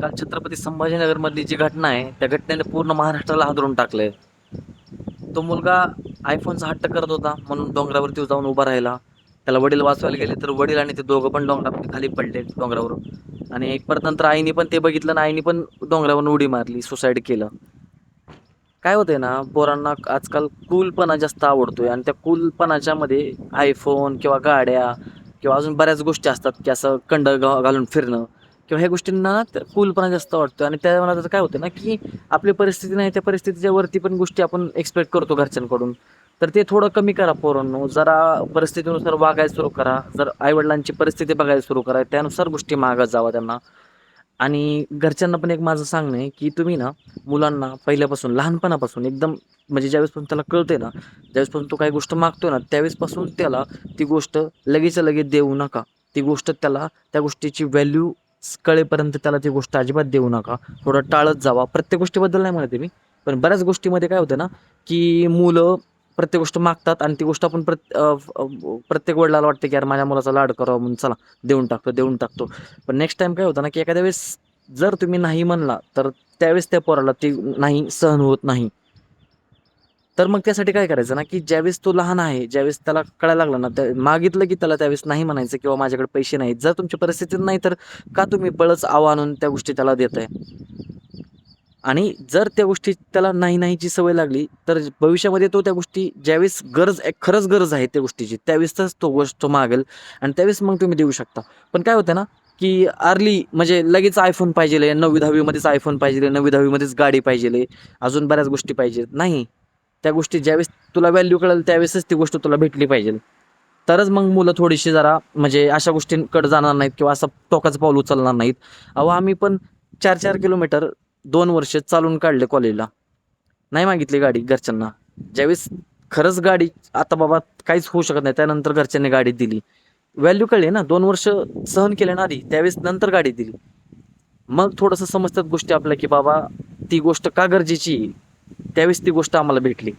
काल छत्रपती संभाजीनगरमधली जी घटना आहे, त्या घटनेने पूर्ण महाराष्ट्राला हादरून टाकलंय. तो मुलगा आयफोनचा हट्ट करत होता म्हणून डोंगरावरती जाऊन उभा राहिला. त्याला वडील वाचवायला गेले तर वडील आणि ते दोघं पण डोंगरामध्ये खाली पडले डोंगरावरून. आणि परत नंतर आईने पण ते बघितलं आणि आईने पण डोंगरावरून उडी मारली, सुसाईड केलं. काय होतंय ना, पोरांना आजकाल कूलपणा जास्त आवडतोय आणि त्या कूलपणाच्या मध्ये आयफोन किंवा गाड्या किंवा अजून बऱ्याच गोष्टी असतात, की असं घालून फिरणं किंवा ह्या गोष्टींना कूलपणा जास्त वाटतो. आणि त्या मनात काय होतं ना, की आपली परिस्थिती नाही, त्या परिस्थितीच्या वरती पण गोष्टी आपण एक्सपेक्ट करतो घरच्यांकडून. तर ते थोडं कमी करा पोरांनो. जरा परिस्थितीनुसार वागायला सुरू करा. जर आई-वडिलांची परिस्थिती बघायला सुरू करा. त्यानुसार गोष्टी मागत जावा त्यांना. आणि घरच्यांना पण एक माझं सांगणं आहे, की तुम्ही ना मुलांना पहिल्यापासून लहानपणापासून एकदम म्हणजे ज्यावेळेसपासून त्याला कळतंय ना, ज्यावेळेसपासून तो काही गोष्ट मागतोय ना, त्यावेळेसपासून त्याला ती गोष्ट लगेचच्या लगेच देऊ नका. ती गोष्ट त्याला त्या गोष्टीची व्हॅल्यू कळेपर्यंत त्याला ती गोष्ट अजिबात देऊ नका. थोडं टाळत जावा. प्रत्येक गोष्टीबद्दल नाही म्हणत आहे मी, पण बऱ्याच गोष्टीमध्ये काय होतं ना, की मुलं प्रत्येक गोष्ट मागतात आणि ती गोष्ट आपण प्रत्येक वडिलाला वाटते, की यार माझ्या मुलाचा लाड करावा म्हणून चला देऊन टाकतो, देऊन टाकतो. पण नेक्स्ट टाईम काय होतं ना, की एखाद्या वेळेस जर तुम्ही नाही म्हणला, तर त्यावेळेस त्या पोराला ती नाही सहन होत नाही. तर मग त्यासाठी काय करायचं ना, की ज्यावेळेस तो लहान आहे, ज्यावेळेस त्याला कळायला लागलं ना, त्या मागितलं की त्याला त्यावेळेस नाही म्हणायचं किंवा माझ्याकडे पैसे नाहीत. जर तुमची परिस्थिती नाही, तर का तुम्ही बळच आव आणून त्या गोष्टी त्याला देताय? आणि जर त्या गोष्टी त्याला नाही नाहीची सवय लागली, तर भविष्यामध्ये तो त्या गोष्टी ज्यावेळेस खरंच गरज आहे त्या गोष्टीची, त्यावेळेसच तो गोष्ट मागेल आणि त्यावेळेस मग तुम्ही देऊ शकता. पण काय होतं ना, की अर्ली म्हणजे लगेच iPhone पाहिजेल, 9वी-10वी मध्येच iPhone पाहिजेल, 9वी-10वी मध्येच गाडी पाहिजेल, अजून बऱ्याच गोष्टी पाहिजेत. नाही, त्या गोष्टी ज्यावेळेस तुला व्हॅल्यू कळेल त्यावेळेसच ती गोष्ट तुला भेटली पाहिजे. तरच मग मुलं थोडीशी जरा म्हणजे अशा गोष्टींकडे जाणार नाहीत किंवा असं टोकाचं पाऊल उचलणार नाहीत. अहो, आम्ही पण 4-4 किलोमीटर 2 वर्ष चालून काढले कॉलेजला. नाही मागितली गाडी घरच्यांना. ज्यावेळेस खरंच गाडी आता बाबा काहीच होऊ शकत नाही, त्यानंतर घरच्यांनी गाडी दिली. व्हॅल्यू कळली ना, 2 वर्ष सहन केले ना आधी, त्यावेळेस नंतर गाडी दिली. मग थोडंसं समजतात गोष्टी आपल्या, की बाबा ती गोष्ट का गरजेची आहे, त्यावेळेस ती गोष्ट आम्हाला भेटली.